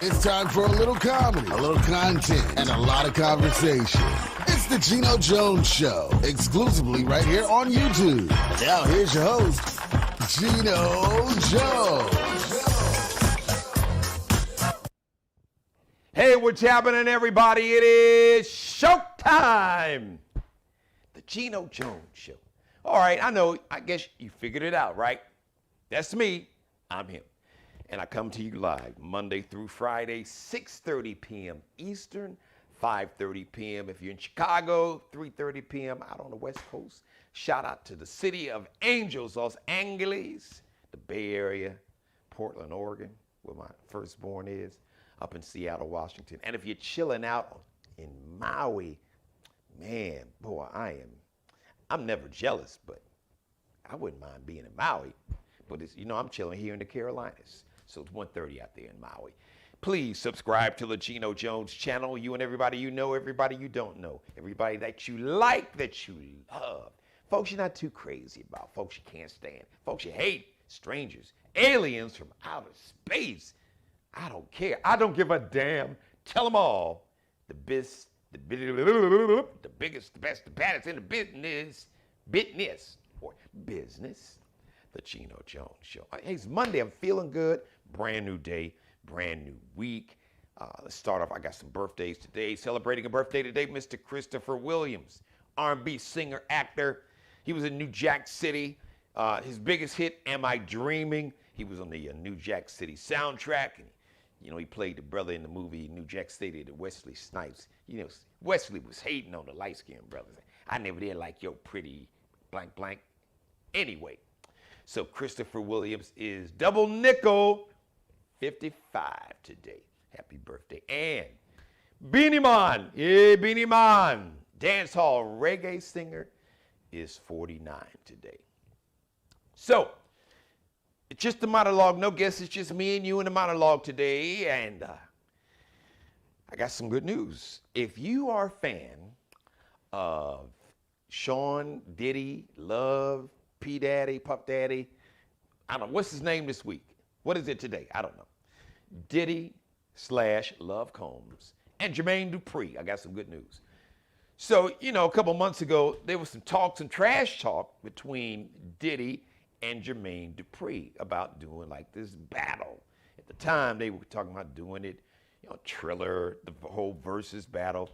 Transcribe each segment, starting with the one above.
It's time for a little comedy, a little content, and a lot of conversation. It's the Geno Jones Show, exclusively right here on YouTube. Now here's your host, Geno Jones. Hey, what's happening, everybody? It is showtime. The Geno Jones Show. All right, I guess you figured it out, right? That's me. I'm him. And I come to you live Monday through Friday, 6:30 p.m. Eastern, 5:30 p.m. if you're in Chicago, 3:30 p.m. out on the West Coast. Shout out to the city of Angels, Los Angeles, the Bay Area, Portland, Oregon, where my firstborn is, up in Seattle, Washington. And if you're chilling out in Maui, man, boy, I'm never jealous, but I wouldn't mind being in Maui. But it's, I'm chilling here in the Carolinas. So it's 1:30 out there in Maui. Please subscribe to the Geno Jones channel. You and everybody you know, everybody you don't know, everybody that you like, that you love. Folks you're not too crazy about, folks you can't stand, folks you hate, strangers, aliens from outer space. I don't care. I don't give a damn. Tell them all. The biggest, the biggest, the best, the baddest in the business, business. The Geno Jones Show. Hey, it's Monday. I'm feeling good. Brand new day, brand new week. Let's start off. I got some birthdays today. Celebrating a birthday today, Mr. Christopher Williams, R&B singer, actor. He was in New Jack City. His biggest hit, Am I Dreaming? He was on the New Jack City soundtrack. And, he played the brother in the movie New Jack City, the Wesley Snipes. Wesley was hating on the light-skinned brothers. I never did like your pretty blank blank. Anyway. So Christopher Williams is double nickel, 55 today. Happy birthday. And Beanie Man, dance hall reggae singer, is 49 today. So, it's just a monologue, no guests, it's just me and you in the monologue today. And I got some good news. If you are a fan of Sean, Diddy, Love, P. Daddy, Puff Daddy, I don't know, what's his name this week? What is it today? I don't know. Diddy / Love Combs and Jermaine Dupri. I got some good news. So, a couple months ago, there was some trash talk between Diddy and Jermaine Dupri about doing like this battle. At the time, they were talking about doing it, Triller, the whole versus battle,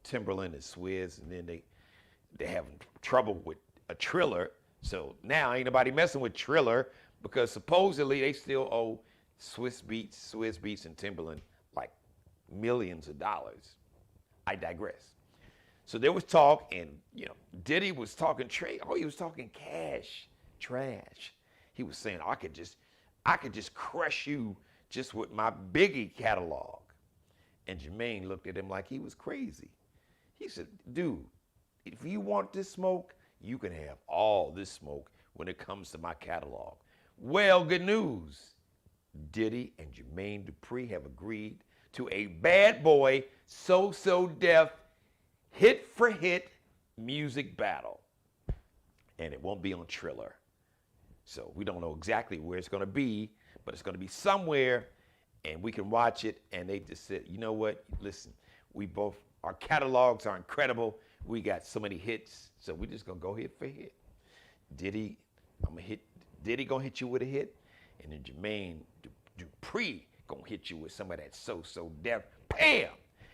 Timberland and Swizz, and then they're having trouble with a Triller. So now ain't nobody messing with Triller because supposedly they still owe Swizz Beatz and Timberland like millions of dollars. I digress. So there was talk, and Diddy was talking he was talking trash. He was saying, I could just crush you just with my Biggie catalog. And Jermaine looked at him like he was crazy. He said, dude, if you want this smoke, you can have all this smoke when it comes to my catalog. Well, good news. Diddy and Jermaine Dupri have agreed to a Bad Boy, So Def, hit for hit music battle. And it won't be on Triller. So we don't know exactly where it's going to be, but it's going to be somewhere, and we can watch it. And they just said, you know what? Listen, our catalogs are incredible. We got so many hits, so we're just gonna go hit for hit. Diddy gonna hit you with a hit, and then Jermaine Dupri gonna hit you with some of that So Def, bam!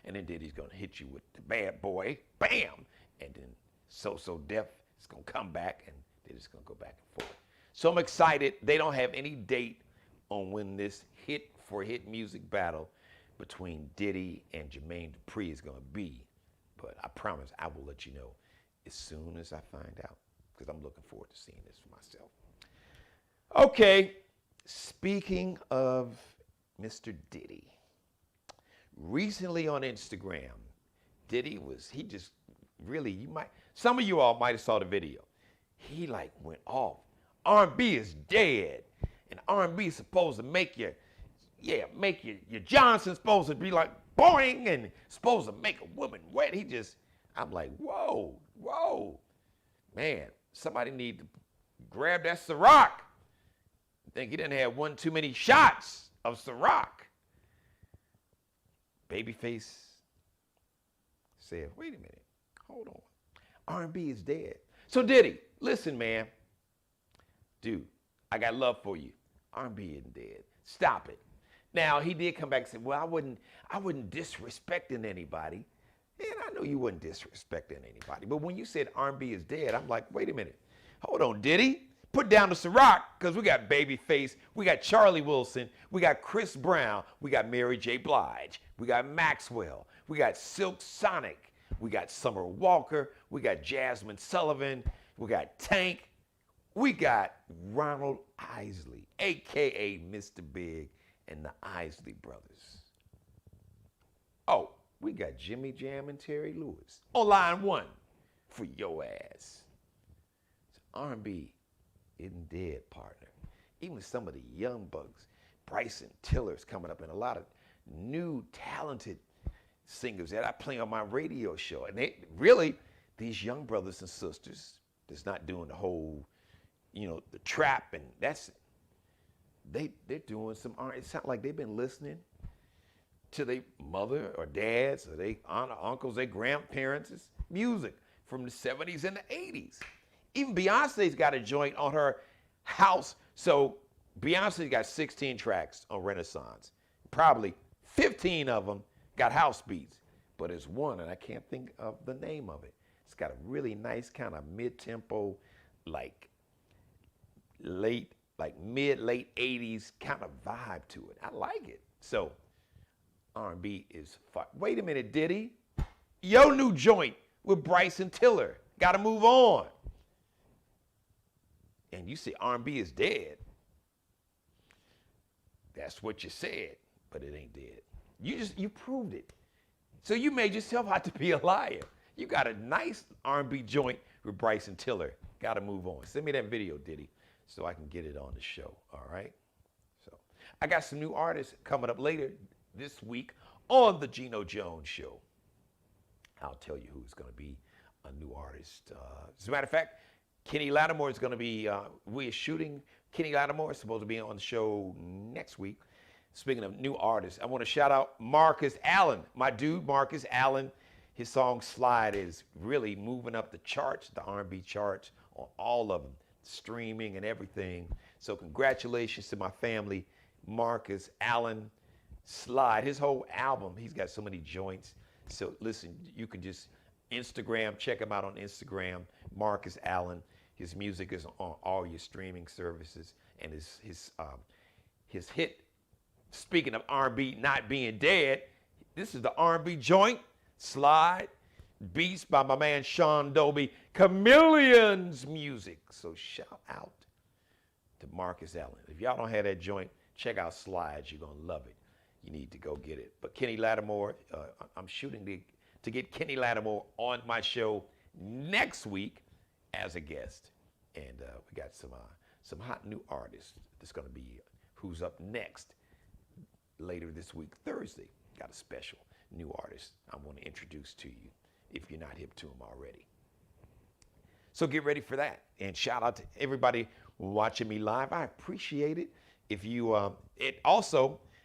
And then Diddy's gonna hit you with the Bad Boy, bam! And then So Def is gonna come back, and they're just gonna go back and forth. So I'm excited. They don't have any date on when this hit for hit music battle between Diddy and Jermaine Dupri is gonna be. But I promise I will let you know as soon as I find out, because I'm looking forward to seeing this for myself. Okay, speaking of Mr. Diddy, recently on Instagram, some of you all might have saw the video. He went off. R&B is dead, and R&B is supposed to make your Johnson supposed to be like boing and supposed to make a woman wet. I'm like, whoa, man, somebody need to grab that Ciroc. I think he didn't have one too many shots of Ciroc. Babyface said, wait a minute, hold on. R&B is dead. So Diddy, listen, man. Dude, I got love for you. R&B isn't dead. Stop it. Now, he did come back and say, well, I wouldn't disrespecting anybody. And I know you wasn't disrespecting anybody. But when you said R&B is dead, I'm like, wait a minute. Hold on, Diddy. Put down the Ciroc, because we got Babyface, we got Charlie Wilson, we got Chris Brown, we got Mary J. Blige, we got Maxwell, we got Silk Sonic, we got Summer Walker, we got Jasmine Sullivan, we got Tank, we got Ronald Isley, a.k.a. Mr. Big, and the Isley Brothers. Oh, we got Jimmy Jam and Terry Lewis on line one for your ass. So R&B isn't dead, partner. Even some of the young bugs, Bryson Tiller's coming up, and a lot of new talented singers that I play on my radio show. And they really, these young brothers and sisters that's not doing the whole, the trap, and they're doing some R&B. It sounds like they've been listening to their mother or dads or their aunt or uncles, their grandparents' music from the 70s and the 80s. Even Beyonce's got a joint on her house. So Beyonce's got 16 tracks on Renaissance. Probably 15 of them got house beats, but there's one, and I can't think of the name of it. It's got a really nice kind of mid-tempo, like mid-late 80s kind of vibe to it. I like it. So R&B is fun. Wait a minute, Diddy. Your new joint with Bryson Tiller. Got to move on. And you say R&B is dead. That's what you said, but it ain't dead. You proved it. So you made yourself out to be a liar. You got a nice R&B joint with Bryson Tiller. Got to move on. Send me that video, Diddy, so I can get it on the show, all right? So I got some new artists coming up later this week on the Geno Jones Show. I'll tell you who's going to be a new artist. As a matter of fact, Kenny Lattimore is going to be, we're shooting. Kenny Lattimore is supposed to be on the show next week. Speaking of new artists, I want to shout out Marcus Allen, my dude, Marcus Allen. His song Slide is really moving up the charts, the R&B charts, on all of them, streaming and everything. So congratulations to my family, Marcus Allen. Slide, his whole album, he's got so many joints. So listen, you can just Instagram, check him out on Instagram, Marcus Allen. His music is on all your streaming services, and his hit, speaking of R&B not being dead, this is the R&B joint, Slide, beats by my man Sean Dobie, Chameleon's music. So shout out to Marcus Allen. If y'all don't have that joint, check out Slides. You're going to love it. You need to go get it. But Kenny Lattimore, I'm shooting to get Kenny Lattimore on my show next week as a guest. And we got some hot new artists that's going to be who's up next later this week, Thursday. Got a special new artist I want to introduce to you if you're not hip to him already. So get ready for that. And shout out to everybody watching me live. I appreciate it. If you, I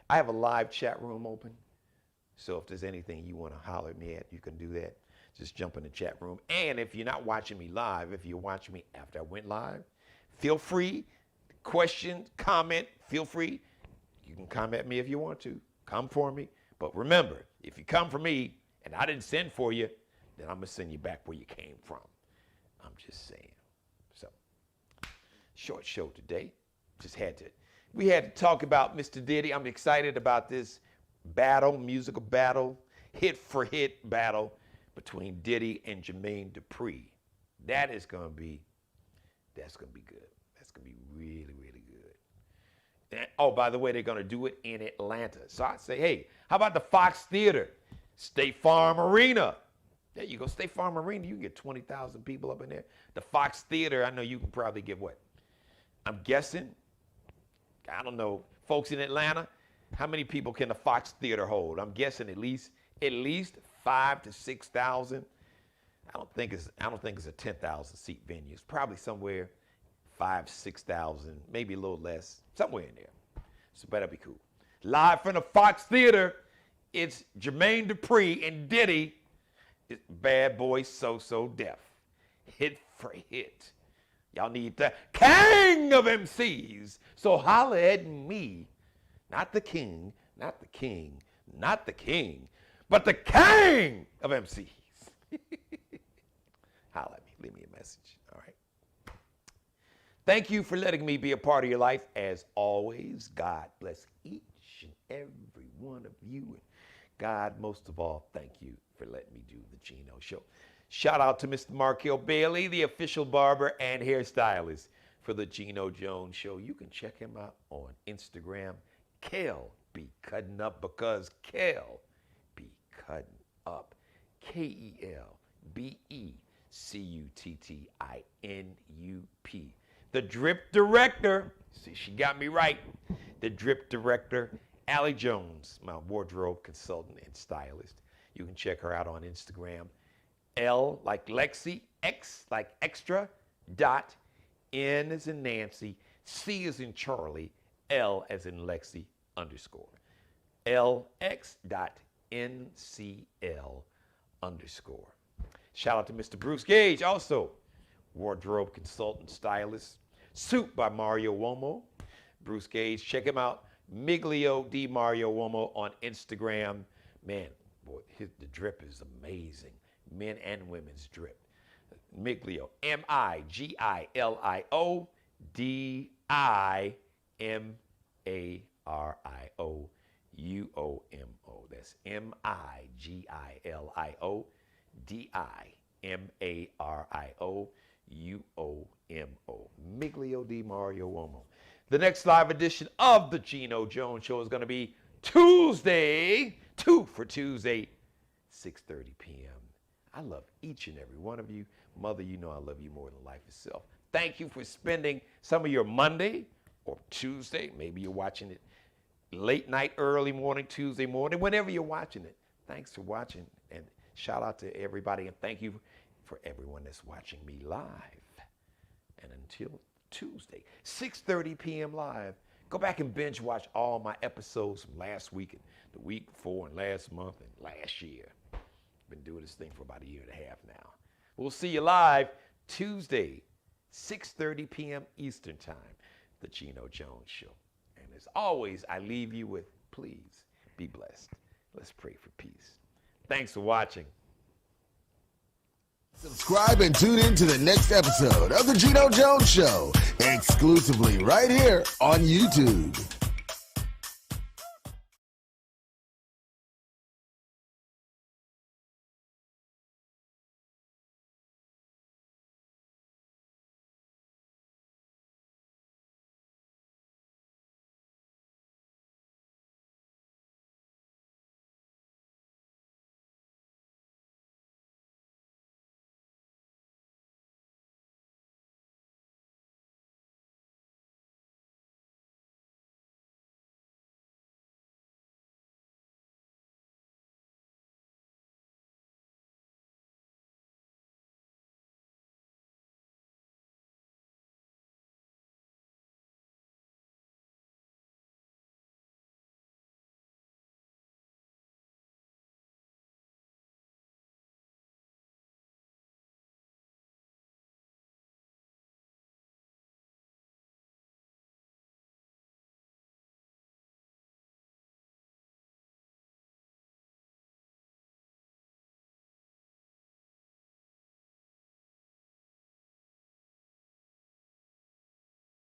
have a live chat room open. So if there's anything you want to holler at me at, you can do that. Just jump in the chat room. And if you're not watching me live, if you're watching me after I went live, feel free, question, comment, feel free. You can come at me if you want to. Come for me. But remember, if you come for me and I didn't send for you, then I'm going to send you back where you came from. I'm just saying. So, short show today. We had to talk about Mr. Diddy. I'm excited about this battle, musical battle, hit for hit battle between Diddy and Jermaine Dupri. That's going to be good. That's going to be really, really good. And, oh, by the way, they're going to do it in Atlanta. So I say, hey, how about the Fox Theater, State Farm Arena? There you go, State Farm Arena. You can get 20,000 people up in there. The Fox Theater, I know you can probably get what? I'm guessing, I don't know, folks in Atlanta, how many people can the Fox Theater hold? I'm guessing at least 5,000 to 6,000. I don't think it's a 10,000 seat venue. It's probably somewhere 5,000, 6,000, maybe a little less, somewhere in there. So that'll be cool. Live from the Fox Theater It's Jermaine Dupri and Diddy. It's Bad Boy So Def. Hit for hit. Y'all need the king of MCs. So holla at me. Not the king, not the king, not the king, but the king of MCs. Holla at me. Leave me a message. All right. Thank you for letting me be a part of your life. As always, God bless each and every one of you. And God, most of all, thank you for letting me do the Geno Show. Shout out to Mr. Markel Bailey, the official barber and hairstylist for the Geno Jones Show. You can check him out on Instagram. Kel be cutting up because Kel be cutting up. KELBECUTTINUP. The drip director. See, she got me right. The drip director, Allie Jones, my wardrobe consultant and stylist. You can check her out on Instagram. L like Lexi, X like extra, dot, N as in Nancy, C as in Charlie, L as in Lexi, underscore. LX.NCL underscore. Shout out to Mr. Bruce Gage, also wardrobe consultant stylist. Suit by Mario Uomo. Bruce Gage, check him out. Miglio di Mario Uomo on Instagram. Man, boy, the drip is amazing. Men and women's drip. Miglio, Miglio, Dimario Uomo. That's Miglio, Dimario Uomo. Miglio di Mario Uomo. The next live edition of the Geno Jones Show is going to be Tuesday, 2 for Tuesday, 6:30 p.m. I love each and every one of you. Mother, you know I love you more than life itself. Thank you for spending some of your Monday or Tuesday. Maybe you're watching it late night, early morning, Tuesday morning, whenever you're watching it. Thanks for watching. And shout out to everybody. And thank you for everyone that's watching me live. And until Tuesday, 6:30 p.m. live, go back and binge watch all my episodes from last week and the week before and last month and last year. Been doing this thing for about a year and a half now. We'll see you live Tuesday, 6:30 p.m. Eastern Time, the Geno Jones Show. And as always, I leave you with, please be blessed. Let's pray for peace. Thanks for watching. Subscribe and tune in to the next episode of the Geno Jones Show, exclusively right here on YouTube.